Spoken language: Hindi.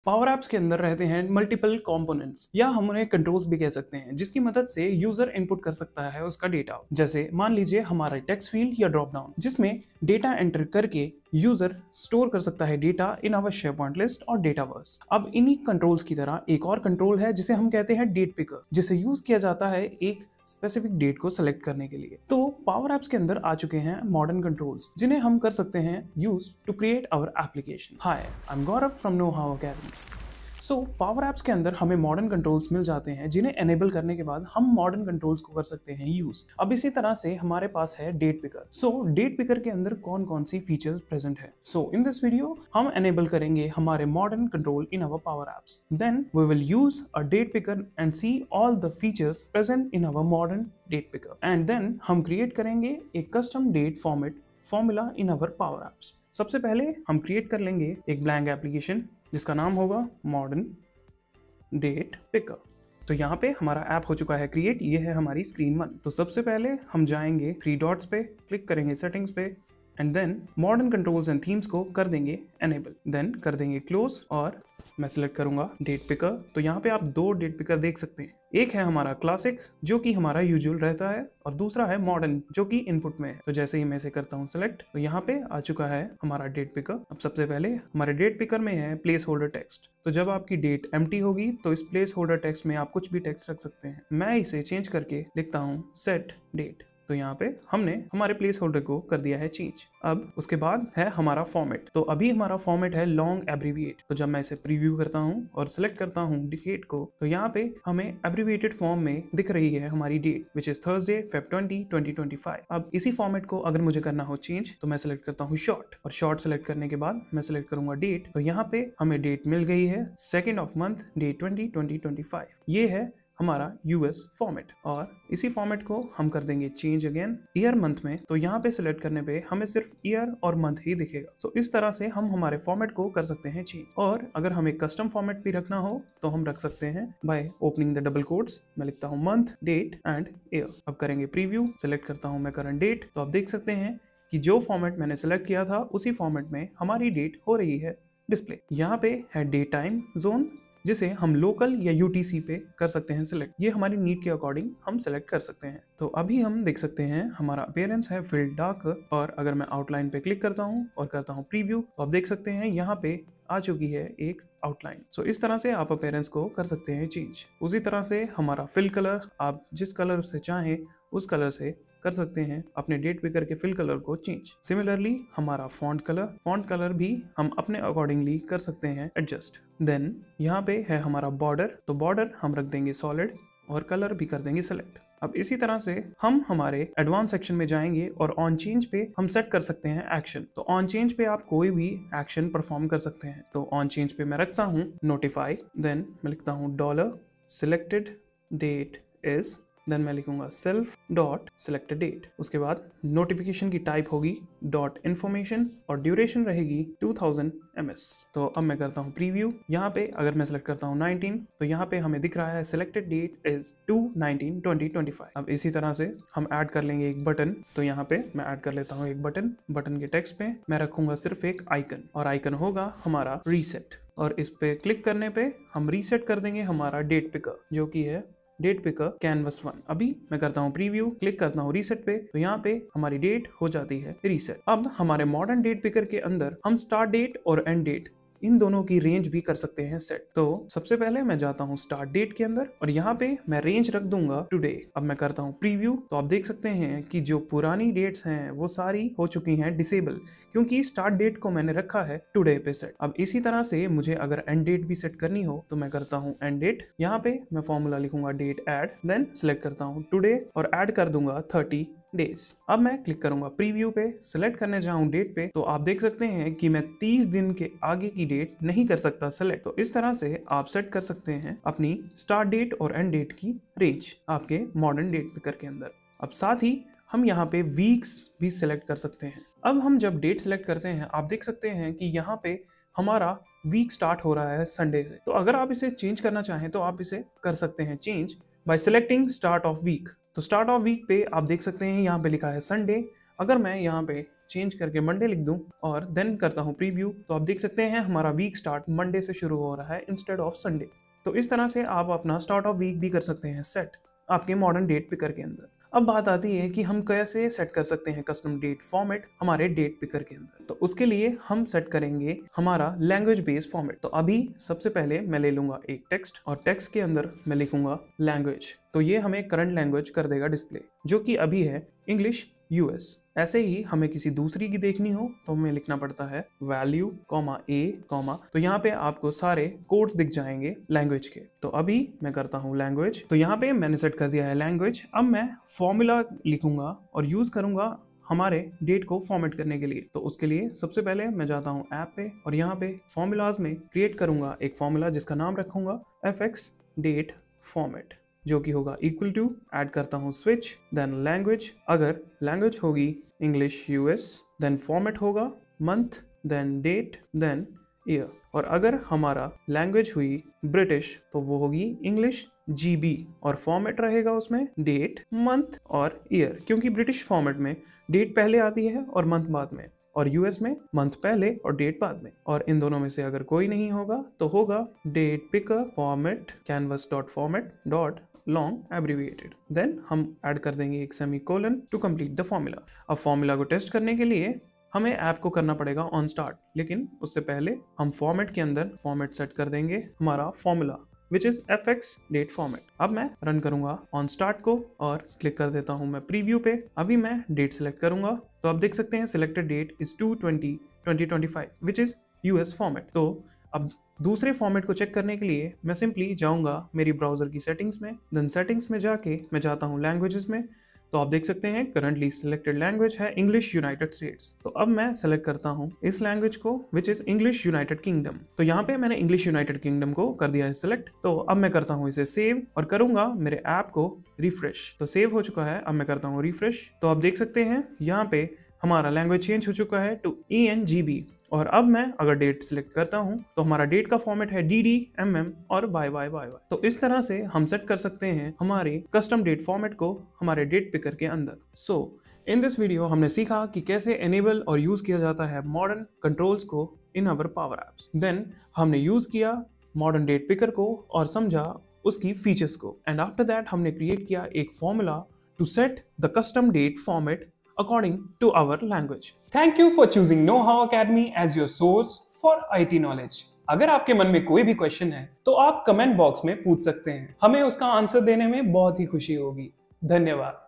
पावर ऐप्स के अंदर रहते हैं मल्टीपल कंपोनेंट्स या हम उन्हें कंट्रोल्स भी कह सकते हैं, जिसकी मदद से यूजर इनपुट कर सकता है उसका डेटा। जैसे मान लीजिए हमारा टेक्स्ट फील्ड या ड्रॉप डाउन, जिसमें डेटा एंटर करके यूजर स्टोर कर सकता है डेटा इन अवर शेयरपॉइंट लिस्ट और डेटावर्स। अब इन्हीं कंट्रोल्स की तरह एक और कंट्रोल है जिसे हम कहते हैं डेट पिकर, जिसे यूज किया जाता है एक स्पेसिफिक डेट को सेलेक्ट करने के लिए। तो पावर ऐप्स के अंदर आ चुके हैं मॉडर्न कंट्रोल्स, जिन्हें हम कर सकते हैं use to create our application. Hi, I am Gaurav from know how academy. So power apps के अंदर हमें मॉडर्न कंट्रोल्स मिल जाते हैं, जिन्हें एनेबल करने के बाद हम मॉडर्न कंट्रोल्स को कर सकते हैं यूज। अब इसी तरह से हमारे पास है date picker. So date picker के अंदर कौन कौन सी फीचर्स प्रेजेंट है। सो इन दिस वीडियो हम एनेबल करेंगे हमारे modern control in our power apps. Then we will use a date picker and see all the features present in our modern date picker. And then हम क्रिएट करेंगे एक custom date format formula in our power apps. सबसे पहले हम क्रिएट कर लेंगे एक ब्लैंक एप्लीकेशन जिसका नाम होगा मॉडर्न डेट पिकर। तो यहाँ पे हमारा ऐप हो चुका है क्रिएट। ये है हमारी स्क्रीन 1। तो सबसे पहले हम जाएंगे 3 डॉट्स पे, क्लिक करेंगे सेटिंग्स पे and then modern controls and themes को कर देंगे एनेबल। देन कर देंगे क्लोज और मैं सिलेक्ट करूंगा डेट पिकर। तो यहाँ पे आप 2 डेट पिकर देख सकते हैं। एक है हमारा क्लासिक जो कि हमारा यूजुअल रहता है, और दूसरा है मॉडर्न जो कि इनपुट में है। तो जैसे ही मैं इसे करता हूँ सिलेक्ट, तो यहाँ पे आ चुका है हमारा डेट पिकर। अब सबसे पहले हमारे डेट पिकर में है प्लेस होल्डर टेक्स्ट। तो जब आपकी डेट एम्प्टी होगी तो इस प्लेस होल्डर टेक्स्ट में आप कुछ भी टेक्स्ट रख सकते हैं। मैं इसे चेंज करके लिखता हूँ सेट डेट। तो यहाँ पे हमने हमारे प्लेस होल्डर को कर दिया है चेंज। अब उसके बाद है हमारा फॉर्मेट। तो अभी हमारा फॉर्मेट है लॉन्ग एब्रीविएट। तो जब मैं इसे प्रीव्यू करता हूँ और सिलेक्ट करता हूँ डेट को, तो यहाँ पे हमें एब्रीविएटेड फॉर्म में दिख रही है हमारी date, which is Thursday Feb 20, 2025। अब इसी फॉर्मेट को अगर मुझे करना हो चेंज, तो मैं सिलेक्ट करता हूँ शॉर्ट, और शॉर्ट सिलेक्ट करने के बाद मैं सिलेक्ट करूंगा डेट। तो यहाँ पे हमें डेट मिल गई है 2nd of month डे 2025। ये है हमारा यूएस फॉर्मेट, और इसी फॉर्मेट को हम कर देंगे चेंज अगेन ईयर मंथ में। तो यहाँ पे सिलेक्ट करने पे हमें सिर्फ ईयर और मंथ ही दिखेगा। सो इस तरह से हम हमारे फॉर्मेट को कर सकते हैं चेंज। और अगर हमें कस्टम फॉर्मेट भी रखना हो तो हम रख सकते हैं by opening the double quotes. मैं लिखता हूँ मंथ, डेट एंड ईयर। अब करेंगे प्रीव्यू, सिलेक्ट करता हूँ मैं करंट डेट। तो आप देख सकते हैं कि जो फॉर्मेट मैंने सेलेक्ट किया था उसी फॉर्मेट में हमारी डेट हो रही है डिस्प्ले। यहाँ पे है डे टाइम जोन, जिसे हम लोकल या यूटीसी पे कर सकते हैं सिलेक्ट। ये हमारी नीड के अकॉर्डिंग हम सिलेक्ट कर सकते हैं। तो अभी हम देख सकते हैं हमारा अपीयरेंस है फील्ड डार्क, और अगर मैं आउटलाइन पे क्लिक करता हूँ और करता हूँ प्रीव्यू, तो आप देख सकते हैं यहाँ पे आ चुकी है एक आउटलाइन। सो इस तरह से आप अपीयरेंस को कर सकते हैं चेंज। उसी तरह से हमारा फिल कलर, आप जिस कलर से चाहें उस कलर से कर सकते हैं अपने डेट पिकर के फिल कलर को चेंज। सिमिलरली हमारा फॉन्ट कलर भी हम अपने अकॉर्डिंगली कर सकते हैं एडजस्ट। देन यहाँ पे है हमारा बॉर्डर। तो बॉर्डर हम रख देंगे सॉलिड और कलर भी कर देंगे सेलेक्ट। अब इसी तरह से हम हमारे एडवांस सेक्शन में जाएंगे और ऑन चेंज पे हम सेट कर सकते हैं एक्शन। तो ऑन चेंज पे आप कोई भी एक्शन परफॉर्म कर सकते हैं। तो ऑन चेंज पे मैं रखता हूँ नोटिफाई। देन मैं लिखता हूँ dollar selected date is, then मैं लिखूंगा सेल्फ डॉट सिलेक्ट डेट। उसके बाद नोटिफिकेशन की टाइप होगी डॉट इन्फॉर्मेशन और ड्यूरेशन रहेगी 2000 ms। तो अब मैं करता हूँ प्रीव्यू। यहाँ पे अगर मैं सिलेक्ट करता हूँ 19, तो यहाँ पे हमें दिख रहा है सिलेक्टेड डेट इज 2/19/2025। अब इसी तरह से हम ऐड कर लेंगे एक बटन। तो यहाँ पे मैं ऐड कर लेता हूँ एक बटन के टेक्स्ट पे मैं रखूंगा सिर्फ एक आइकन, और आइकन होगा हमारा रीसेट। और इस पे क्लिक करने पे हम रीसेट कर देंगे हमारा डेट पिकर, जो कि है डेट पिकर कैनवस 1। अभी मैं करता हूँ प्रीव्यू, क्लिक करता हूँ रीसेट पे, तो यहाँ पे हमारी डेट हो जाती है रीसेट। अब हमारे मॉडर्न डेट पिकर के अंदर हम स्टार्ट डेट और एंड डेट इन दोनों की रेंज भी कर सकते हैं सेट। तो सबसे पहले मैं जाता हूँ स्टार्ट डेट के अंदर और यहाँ पे मैं रेंज रख दूंगा टुडे। अब मैं करता हूँ प्रीव्यू, तो आप देख सकते हैं कि जो पुरानी डेट्स हैं वो सारी हो चुकी हैं डिसेबल, क्योंकि स्टार्ट डेट को मैंने रखा है टुडे पे सेट। अब इसी तरह से मुझे अगर एंड डेट भी सेट करनी हो तो मैं करता हूँ एंड डेट। यहाँ पे मैं फॉर्मूला लिखूंगा डेट एड, देन सिलेक्ट करता हूँ टुडे और ऐड कर दूंगा 30 डेज। अब मैं क्लिक करूंगा प्रीव्यू पे, सिलेक्ट करने जाऊं डेट पे, तो आप देख सकते हैं कि मैं 30 दिन के आगे की डेट नहीं कर सकता सेलेक्ट। तो इस तरह से आप सेट कर सकते हैं अपनी स्टार्ट डेट और एंड डेट की रेंज आपके मॉडर्न डेट पिकर के अंदर। अब साथ ही हम यहाँ पे वीक्स भी सिलेक्ट कर सकते हैं। अब हम जब डेट सिलेक्ट करते हैं, आप देख सकते हैं कि यहाँ पे हमारा वीक स्टार्ट हो रहा है संडे से। तो अगर आप इसे चेंज करना चाहें तो आप इसे कर सकते हैं change by selecting start of week. तो स्टार्ट ऑफ वीक पे आप देख सकते हैं यहाँ पे लिखा है संडे। अगर मैं यहाँ पे चेंज करके मंडे लिख दूं और देन करता हूं प्रीव्यू, तो आप देख सकते हैं हमारा वीक स्टार्ट मंडे से शुरू हो रहा है इंस्टेड ऑफ संडे। तो इस तरह से आप अपना स्टार्ट ऑफ वीक भी कर सकते हैं सेट आपके मॉडर्न डेट पिकर के अंदर। अब बात आती है कि हम कैसे सेट कर सकते हैं कस्टम डेट फॉर्मेट हमारे डेट पिकर के अंदर। तो उसके लिए हम सेट करेंगे हमारा लैंग्वेज बेस्ड फॉर्मेट। तो अभी सबसे पहले मैं ले लूंगा एक टेक्स्ट और टेक्स्ट के अंदर मैं लिखूंगा लैंग्वेज। तो ये हमें करंट लैंग्वेज कर देगा डिस्प्ले, जो कि अभी है इंग्लिश यूएस। ऐसे ही हमें किसी दूसरी की देखनी हो तो हमें लिखना पड़ता है वैल्यू ए तो यहाँ पे आपको सारे कोड्स दिख जाएंगे लैंग्वेज के। तो अभी मैं करता हूँ लैंग्वेज, तो यहाँ पे मैंने सेट कर दिया है लैंग्वेज। अब मैं फॉर्मूला लिखूंगा और यूज करूंगा हमारे डेट को फॉर्मेट करने के लिए। तो उसके लिए सबसे पहले मैं जाता हूँ ऐप पे और यहाँ पे फॉर्मूलाज में क्रिएट करूंगा एक फॉर्मूला जिसका नाम रखूंगा fx डेट फॉर्मेट, जो कि होगा इक्वल टू, ऐड करता हूँ स्विच, देन लैंग्वेज। अगर लैंग्वेज होगी इंग्लिश यूएस, देन फॉर्मेट होगा month, then date, then year. और अगर हमारा लैंग्वेज हुई ब्रिटिश तो वो होगी इंग्लिश जीबी और फॉर्मेट रहेगा उसमें डेट, मंथ और ईयर, क्योंकि ब्रिटिश फॉर्मेट में डेट पहले आती है और मंथ बाद में, और यूएस में मंथ पहले और डेट बाद में। और इन दोनों में से अगर कोई नहीं होगा तो होगा date picker format canvas dot format dot long abbreviated. Then हम ऐड कर देंगे एक semicolon to complete the formula. अब फॉर्मूला को टेस्ट करने के लिए हमें ऐप को करना पड़ेगा ऑन स्टार्ट, लेकिन उससे पहले हम फॉर्मेट के अंदर फॉर्मेट सेट कर देंगे हमारा formula which is fx date format. अब मैं रन करूंगा ऑन स्टार्ट को और क्लिक कर देता हूं मैं प्रीव्यू पे। अभी मैं डेट सिलेक्ट करूंगा तो आप देख सकते हैं selected date is 2/20/2025 which is US format. तो अब दूसरे फॉर्मेट को चेक करने के लिए मैं सिंपली जाऊंगा मेरी ब्राउजर की सेटिंग्स में, देन सेटिंग्स में जाके मैं जाता हूं लैंग्वेजेस में। तो आप देख सकते हैं करंटली सिलेक्टेड लैंग्वेज है इंग्लिश यूनाइटेड स्टेट्स। तो अब मैं सेलेक्ट करता हूं इस लैंग्वेज को which is English United kingdom. तो यहाँ पे मैंने इंग्लिश यूनाइटेड किंगडम को कर दिया है सिलेक्ट। तो अब मैं करता हूँ इसे सेव और करूंगा मेरे ऐप को रिफ्रेश। तो सेव हो चुका है, अब मैं करता हूँ रिफ्रेश। तो आप देख सकते हैं यहाँ पे हमारा लैंग्वेज चेंज हो चुका है टू ENGB। और अब मैं अगर डेट सिलेक्ट करता हूं तो हमारा डेट का फॉर्मेट है DD, MM और YY। तो इस तरह से हम सेट कर सकते हैं हमारे कस्टम डेट फॉर्मेट को हमारे डेट पिकर के अंदर। सो इन दिस वीडियो हमने सीखा कि कैसे एनेबल और यूज किया जाता है मॉडर्न कंट्रोल्स को in our power apps. Then हमने यूज किया मॉडर्न डेट पिकर को और समझा उसकी फीचर्स को, एंड आफ्टर दैट हमने क्रिएट किया एक formula to set the custom date format according to our language. Thank you for choosing Know How Academy as your source for IT knowledge. अगर आपके मन में कोई भी क्वेश्चन है तो आप कमेंट बॉक्स में पूछ सकते हैं, हमें उसका आंसर देने में बहुत ही खुशी होगी। धन्यवाद।